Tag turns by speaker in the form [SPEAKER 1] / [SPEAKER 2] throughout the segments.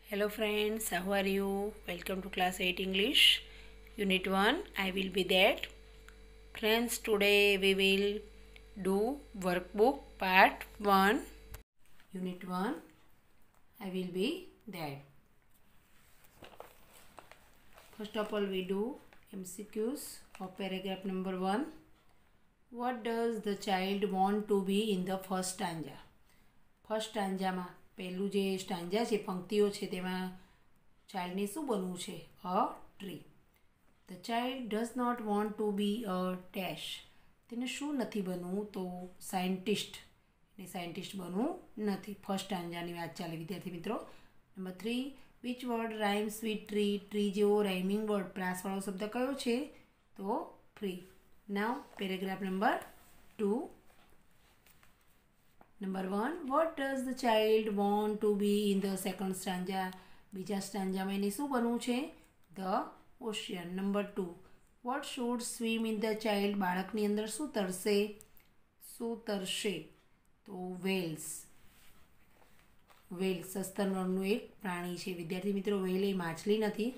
[SPEAKER 1] Hello friends, how are you? Welcome to class 8 English, Unit 1. I will be that. Friends, today we will do workbook part 1. Unit 1. I will be that. First of all, we do MCQs of paragraph number 1. What does the child want to be in the first stanza? First સ્ટાન્જામાં પહેલું જે stanza છે પંક્તિઓ છે તેમાં ચાઇલ્ડને શું બનવું છે? A tree. The child does not want to be a dash. તેને શું નથી બનવું? તો સાયન્ટિસ્ટ. એને સાયન્ટિસ્ટ બનવું નથી. ફર્સ્ટ સ્ટાન્જાની વાત ચાલે વિદ્યાર્થી મિત્રો. Number 3, which word rhymes with tree? Tree જેવો રાઇમિંગ વર્ડ પ્રાસવાળો શબ્દ કયો છે? તો free. Now paragraph number 2. Number 1, what does the child want to be in the second stanza? બીજા સ્ટાન્જામાં એને શું બનવું છે? The ocean. Number 2, what should swim in the child? બાળકની અંદર શું તરશે? શું તરશે? તો whales. વેલ સસ્તન વર્ગનું એક પ્રાણી છે વિદ્યાર્થી મિત્રો. વેલ એ માછલી નથી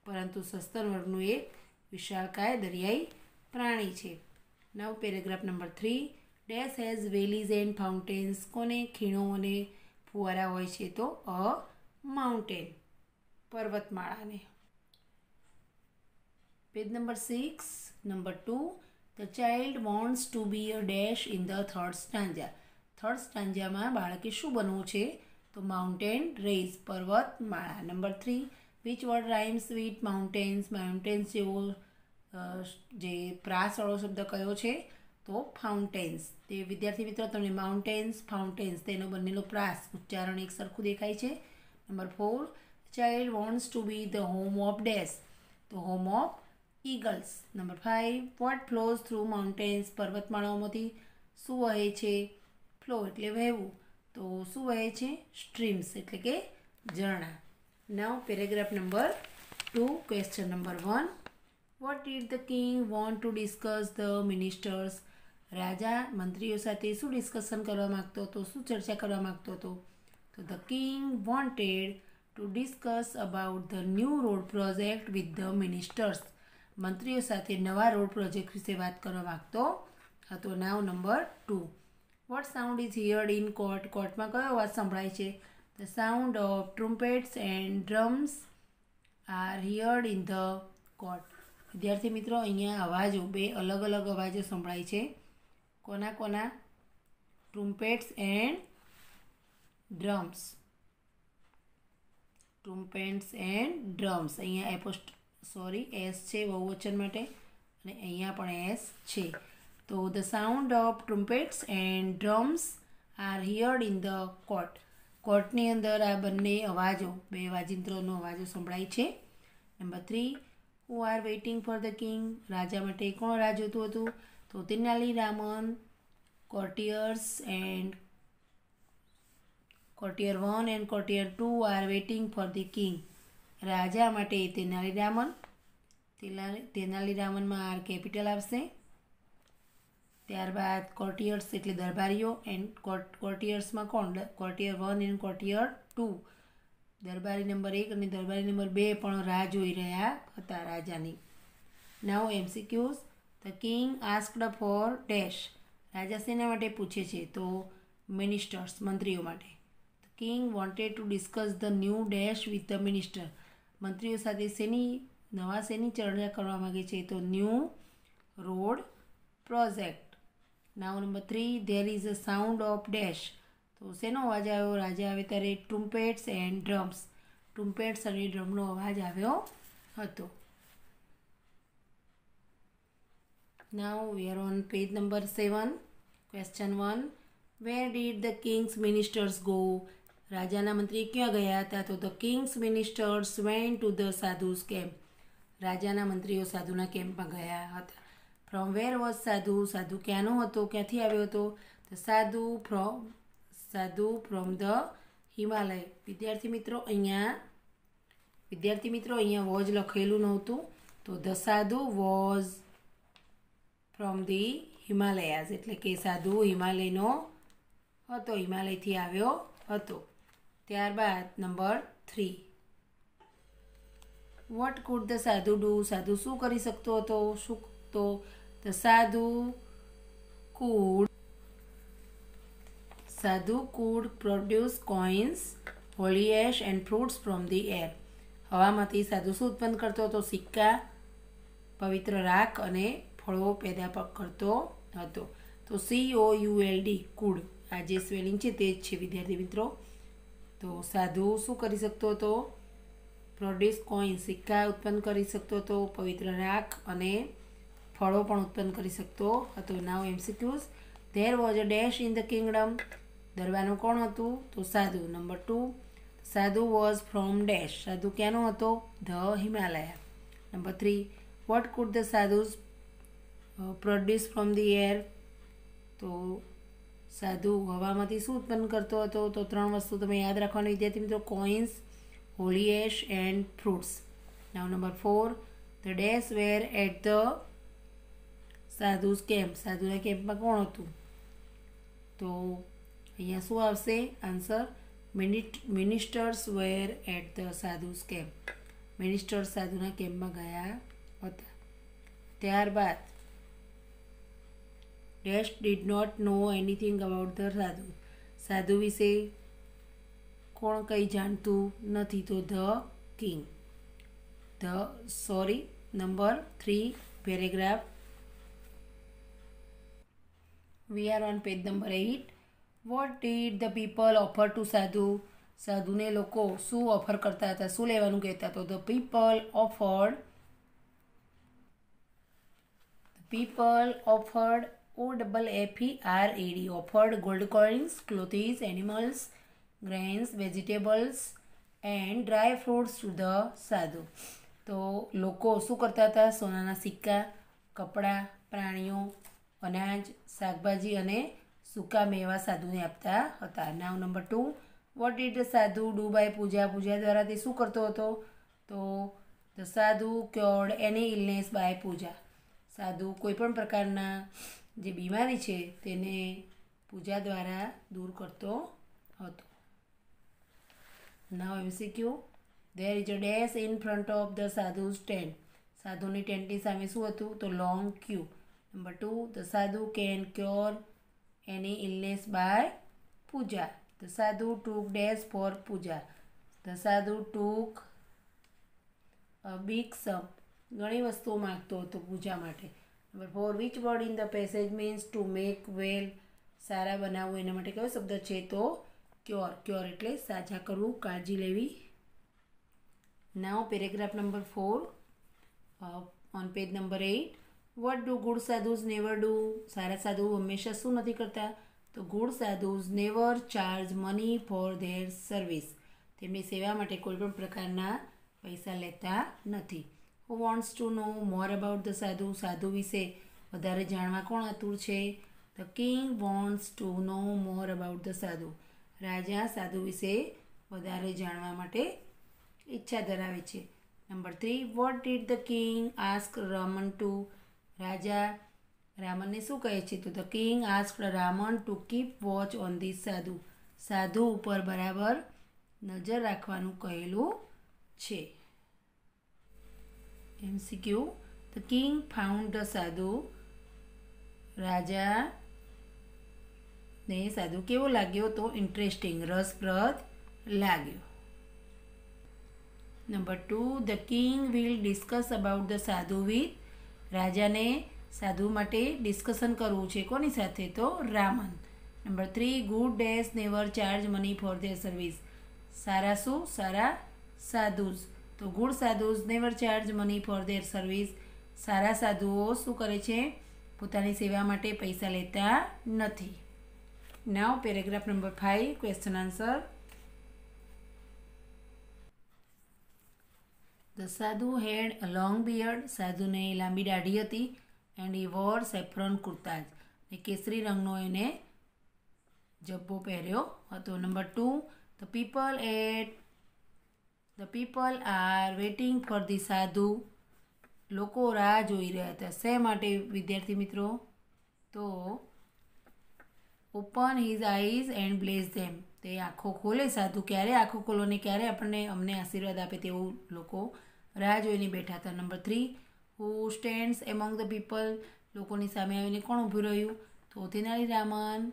[SPEAKER 1] પરંતુ સસ્તન વર્ગનું એક વિશાળકાય દરિયાઈ પ્રાણી છે. Now paragraph number 3, dash has valleys and fountains. કોને ખીણો અને ફુવારા હોય છે? તો અ માઉન્ટેન, પર્વતમાળાને. Page number 6. Number 2, the child wants to be a dash in the third stanza. Third સ્ટાન્જામાં બાળકે શું બનવું છે? તો માઉન્ટેન રેઝ, પર્વતમાળા. Number 3, which word rhymes with mountains? Mountains જેવો જે પ્રાસવાળો શબ્દ કયો છે? તો ફાઉન્ટેન્સ. તે વિદ્યાર્થી મિત્રો તમને માઉન્ટેન્સ, ફાઉન્ટેન્સ તેનો બંનેનો પ્રાસ ઉચ્ચારણ એક સરખું દેખાય છે. Number 4, child wants to be the home of dash. તો home of eagles. Number 5, what flows through mountains? પર્વતમાળાઓમાંથી શું વહે છે? ફ્લો એટલે વહેવું. તો શું વહે છે? સ્ટ્રીમ્સ એટલે કે ઝરણા. Now paragraph number 2, question number 1, what did the king want to discuss the ministers? રાજા મંત્રીઓ સાથે શું ડિસ્કશન કરવા માગતો હતો? શું ચર્ચા કરવા માગતો હતો? તો the king wanted to discuss about the new road project with the ministers. મંત્રીઓ સાથે નવા રોડ પ્રોજેક્ટ વિશે વાત કરવા માગતો હતો. Now number 2, what sound is heard in court? કોર્ટમાં કયો અવાજ સંભળાય છે? The sound of trumpets and drums are heard in the court. વિદ્યાર્થી મિત્રો અહીંયા અવાજો, બે અલગ અલગ અવાજો સંભળાય છે. કોના કોના? Trumpets and drums. Trumpets and drums. અહીંયા એસ છે બહુવચન માટે અને અહીંયા પણ એસ છે. તો the sound of trumpets and drums are heard in the court. કોર્ટની અંદર આ બંને અવાજો, બે વાજિંત્રોનો અવાજો સંભળાય છે. Number 3, who are waiting for the king? રાજા માટે કોણ રાહ જોતું હતું? તો Tenali Raman. Courtiers and courtier 1 and courtier 2 are waiting for the king. રાજા માટે તેનાલી રામન. તેનાલી રામનમાં આર કેપિટલ આવશે. ત્યારબાદ કોર્ટિયર્સ એટલે દરબારીઓ એન્ડ કોર્ટિયર્સમાં કોણ? કોર્ટિયર 1 એન્ડ કોર્ટિયર 2. દરબારી નંબર 1 અને દરબારી નંબર 2 પણ રાહ જોઈ રહ્યા હતા રાજાની. Now MCQs. The king asked for dash. રાજા શેના માટે પૂછે છે? તો મિનિસ્ટર્સ, મંત્રીઓ માટે. The king wanted to discuss the new dash with the minister. મંત્રીઓ સાથે શેની ચર્ચા કરવા માગે છે? તો new road project. Now number 3, there is a sound of dash. તો શેનો અવાજ આવ્યો? રાજા આવે ત્યારે ટ્રુમ્પેટ્સ એન્ડ ડ્રમ્સ. ટ્રુમ્પેટ્સ અને ડ્રમનો અવાજ આવ્યો હતો. Now we are on page number 7. Question 1, where did the king's ministers go? રાજાના મંત્રી ક્યાં ગયા હતા? તો the king's ministers went to the sadhu's camp. રાજાના મંત્રીઓ સાધુના કેમ્પમાં ગયા હતા. ફ્રોમ વેર વોઝ સાધુ? સાધુ ક્યાંનો હતો? ક્યાંથી આવ્યો હતો? ધ સાધુ ફ્રોમ ધ હિમાલય. વિદ્યાર્થી મિત્રો અહીંયા વોઝ લખેલું નહોતું. તો ધ સાધુ વોઝ ફ્રોમ ધી હિમાલયાઝ એટલે કે સાધુ હિમાલયનો હતો, હિમાલયથી આવ્યો હતો. ત્યારબાદ number 3, what could the sadhu do, સાધુ શું કરી શકતો હતો, શું તો the sadhu could produce coins, holy ash and fruits from the air. હવામાંથી સાધુ શું ઉત્પન્ન કરતો હતો, સિક્કા, પવિત્ર રાખ અને ફળો પેદા કરતો હતો. તો COULD કુડ, આ જે સ્પેલિંગ છે તે જ છે વિદ્યાર્થી મિત્રો. તો સાધુ શું કરી શકતો હતો, પ્રોડ્યુસ કોઇન, સિક્કા ઉત્પન્ન કરી શકતો હતો, પવિત્ર રાખ અને ફળો પણ ઉત્પન્ન કરી શકતો હતો. Now MCQs. There was a dash in the kingdom. દરબારનું કોણ હતું, તો સાધુ. નંબર 2, સાધુ વોઝ ફ્રોમ ડેશ, સાધુ ક્યાંનો હતો, the Himalaya. Number 3, what could the sadhus produce from the air. તો સાધુ હવામાંથી શું ઉત્પન્ન કરતો હતો, તો 3 વસ્તુ તમે યાદ રાખવાની વિદ્યાર્થી મિત્રો, coins, holy ash and fruits. Now number 4, the dash were at the sadhu's camp, સાધુના કેમ્પમાં કોણ હતું, તો અહીંયા શું આવશે answer, ministers were at the sadhu's camp, ministers સાધુના કેમ્પમાં ગયા હતા. ત્યારબાદ dash did not know anything about the sadhu, સાધુ વિશે કોણ કંઈ જાણતું નથી, તો the king. Number 3 paragraph. We are on page number 8. What did the people offer to સાધુ, સાધુને લોકો શું ઓફર કરતા હતા, શું લેવાનું કહેતા, તો the people offered OFFERAD, offered gold coins, clothes, animals, grains, vegetables and dry fruits to the સાધુ. તો લોકો શું કરતા હતા, સોનાના સિક્કા, કપડાં, પ્રાણીઓ, અનાજ, શાકભાજી અને સૂકા મેવા સાધુને આપતા હતા. નાવ number 2, what did the sadhu do by પૂજા, પૂજા દ્વારા તે શું કરતો હતો, તો ધ સાધુ ક્યોર્ડ એની ઇલનેસ બાય પૂજા, સાધુ કોઈપણ પ્રકારના જે બીમારી છે તેને પૂજા દ્વારા દૂર કરતો હતો. Now MCQ. There is a dash in front of the sadhu's tent, સાધુની ટેન્ટની સામે શું હતું, તો long queue. Number 2, the sadhu can cure any illness by puja, the sadhu took dash for puja, the sadhu took big સમ, ઘણી વસ્તુઓ માગતો હતો પૂજા માટે. Number 4, which word in the passage means to make well, સારા બનાવવું, એના માટે કયો શબ્દ છે, તો ક્યોર. ક્યોર એટલે સાજા કરવું, કાળજી લેવી. Now paragraph number 4 on page number 8. What do good sadhus never do, સારા સાધુ હંમેશા શું નથી કરતા, તો good sadhus never charge money for their service, તેમની સેવા માટે કોઈ પણ પ્રકારના પૈસા લેતા નથી. Who wants to know more about the sadhu, સાધુ વિશે વધારે જાણવા કોણ આતુર છે, the king wants to know more about the sadhu, રાજા સાધુ વિશે વધારે જાણવા માટે ઈચ્છા ધરાવે છે. Number 3, what did the king ask Raman to, રાજા રામનને શું કહે છે, તો the king ask Raman to keep watch on this sadhu, સાધુ ઉપર બરાબર નજર રાખવાનું કહેલું છે. MCQ. The king found the sadhu, રાજાને સાધુ કેવો લાગ્યો, તો ઇન્ટરેસ્ટિંગ, રસપ્રદ લાગ્યો. Number 2, the king will discuss about the sadhu with, રાજાને સાધુ માટે ડિસ્કશન કરવું છે કોની સાથે, તો Raman. Number 3, good dash never charge money for their service, સારા શું, સારા સાધુસ, તો good sadhus never charge money for their service, સારા સાધુઓ શું કરે છે, પોતાની સેવા માટે પૈસા લેતા નથી. Now paragraph number 5 question answer. The sadhu had a long beard, સાધુને લાંબી દાઢી હતી, and he wore saffron kurtas, ને કેસરી રંગનો એને જબ્બો પહેર્યો હતો. Number 2, the people are waiting for the sadhu, લોકો રાહ જોઈ રહ્યા હતા, શે માટે વિદ્યાર્થી મિત્રો, તો open his eyes and bless them, તે આંખો ખોલે, સાધુ ક્યારે આંખો ખોલો ને ક્યારે અમને આશીર્વાદ આપે તેવું લોકો રાહ જોઈને બેઠા હતા. Number 3, who stands among the people, લોકોની સામે આવીને કોણ ઊભું રહ્યું? તો તેનાલીરામન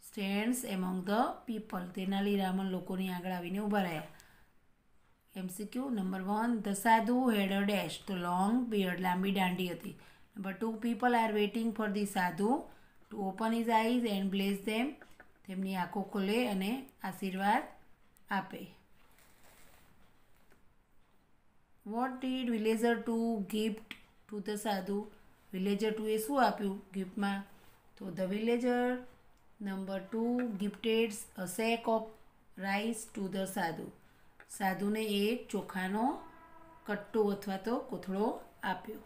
[SPEAKER 1] સ્ટેન્ડ્સ એમોંગ ધ પીપલ, તેનાલીરામન લોકોની આગળ આવીને ઊભા રહ્યા. MCQ number 1, the sadhu had a dash, તો લોંગ બિયર્ડ, લાંબી દાંડી હતી. Number 2, people are waiting for the sadhu to open his eyes and bless them, તેમની આંખો ખોલે અને આશીર્વાદ આપે. What did villager two gift to the sadhu, villager ટુએ શું આપ્યું ગિફ્ટમાં? તો the villager number 2 gifted a sack of rice to the sadhu, સાધુને એક ચોખાનો કટ્ટો અથવા તો કોથળો આપ્યો.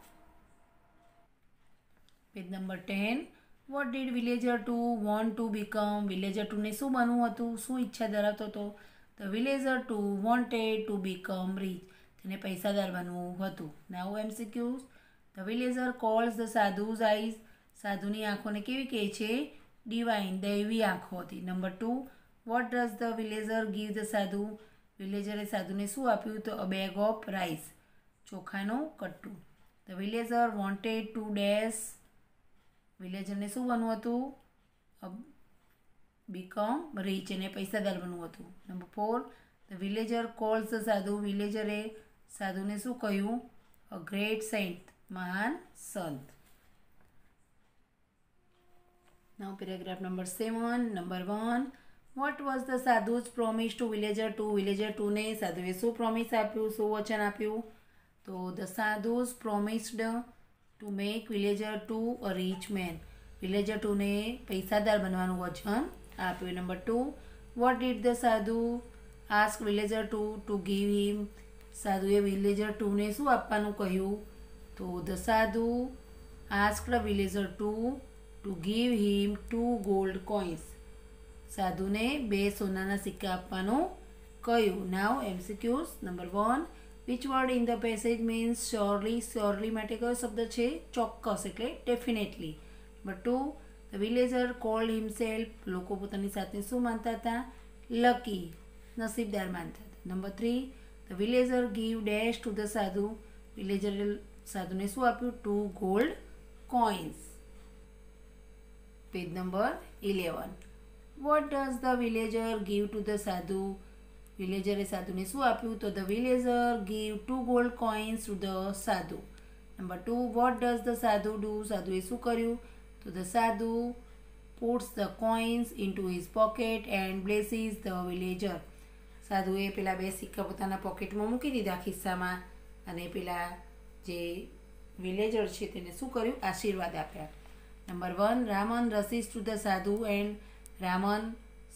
[SPEAKER 1] Page number 10, what did villager two want to become, villager ટુને શું બનવું હતું, શું ઈચ્છા ધરાવતો હતો? The villager two wanted to become rich, તેને પૈસાદાર બનવું હતું. Now MCQs, the villager calls the sadhu's eyes, સાધુની આંખોને કેવી કહે છે? ડિવાઇન, દૈવી આંખો હતી. Number 2, what does the villager give the sadhu, વિલેજરે સાધુને શું આપ્યું? તો અ બેગ ઓફ રાઈસ, ચોખાનું કટ્ટું. The villager wanted to dash, વિલેજરને શું બનવું હતું? બીકમ રીચ, એને પૈસાદાર બનવું હતું. Number 4, the villager calls the sadhu, વિલેજરે સાધુને શું કહ્યું? અ ગ્રેટ સેન્ટ, મહાન સંત. Now paragraph number 7, number 1, what was the sadhu's promise to villager two, villager ટુને સાધુએ શું પ્રોમિસ આપ્યું, શું વચન આપ્યું? તો the sadhu's promised to make villager two a rich man, villager ટુને પૈસાદાર બનવાનું વચન આપ્યું. Number 2, what did the sadhu ask villager two give him, સાધુએ વિલેજર ટુને શું આપવાનું કહ્યું? તો the sadhu asked villager two give him 2 gold coins, સાધુને 2 સોનાના સિક્કા આપવાનું કહ્યું. નાઉ MCQs number 1, which word in the passage means surely, surely માટે કયો શબ્દ છે? ચોક્કસ એટલે definitely. Number 2, the villager cold himself, લોકો પોતાની જાતને શું માનતા હતા? લકી, નસીબદાર માનતા હતા. Number 3, the villager give dash to the sadhu, વિલેજરે સાધુને શું આપ્યું? 2 gold coins. Page number 11, what does the villager give to the sadhu, વિલેજરે સાધુને શું આપ્યું? તો the villager give 2 gold coins to the sadhu. Number 2, what does the sadhu do, સાધુએ શું કર્યું? તો the sadhu puts the coins into his pocket and blesses the villager, સાધુએ પેલા 2 સિક્કા પોતાના પોકેટમાં મૂકી દીધા ખિસ્સામાં અને પેલા જે વિલેજર છે તેને શું કર્યું? આશીર્વાદ આપ્યા. નંબર 1, રામન રસીસ ટુ ધ સાધુ એન્ડ, રામન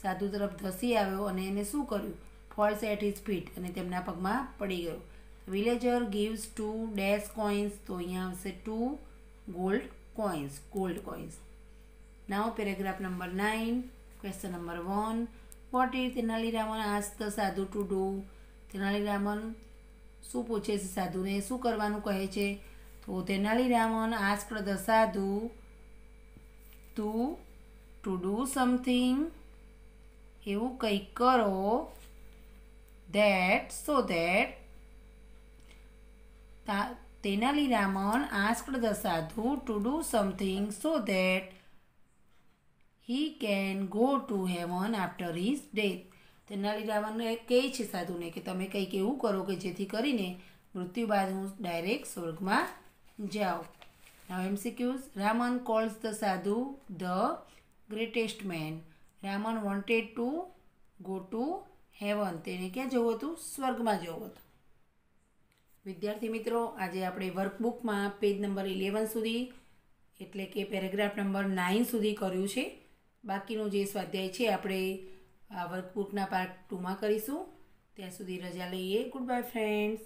[SPEAKER 1] સાધુ તરફ ધસી આવ્યો અને એને શું કર્યું? ફોલ્સ એટ હિઝ ફીટ, અને તેમના પગમાં પડી ગયો. વિલેજર ગીવ્સ 2 ડેશ કોઇન્સ, તો અહીંયા આવશે 2 gold coins. Now paragraph number 9, question number 1, what is Tenali Raman ask the sadhu to do, Tenali Raman શું પૂછે છે? સાધુને શું કરવાનું કહે છે? તો Tenali Raman asked the sadhu to do something, એવું કંઈક કરો, so that, Tenali Raman asked the sadhu to do something so that he can go to heaven after his death, Tenali Raman કહે છે સાધુને કે તમે કંઈક એવું કરો કે જેથી કરીને મૃત્યુ બાદ હું ડાયરેક્ટ સ્વર્ગમાં જાઉં. Now MCQs, Raman calls the sadhu the greatest man, Raman wanted to go to heaven, તેને ક્યાં જવું હતું? સ્વર્ગમાં જવું હતું. વિદ્યાર્થી મિત્રો, આજે આપણે વર્કબુકમાં પેજ નંબર 11 સુધી એટલે કે પેરેગ્રાફ નંબર 9 સુધી કર્યું છે. બાકીનું જે સ્વાધ્યાય છે આપણે આ વર્કબુકના પાર્ટ 2માં કરીશું. ત્યાં સુધી રજા લઈએ. Good bye friends.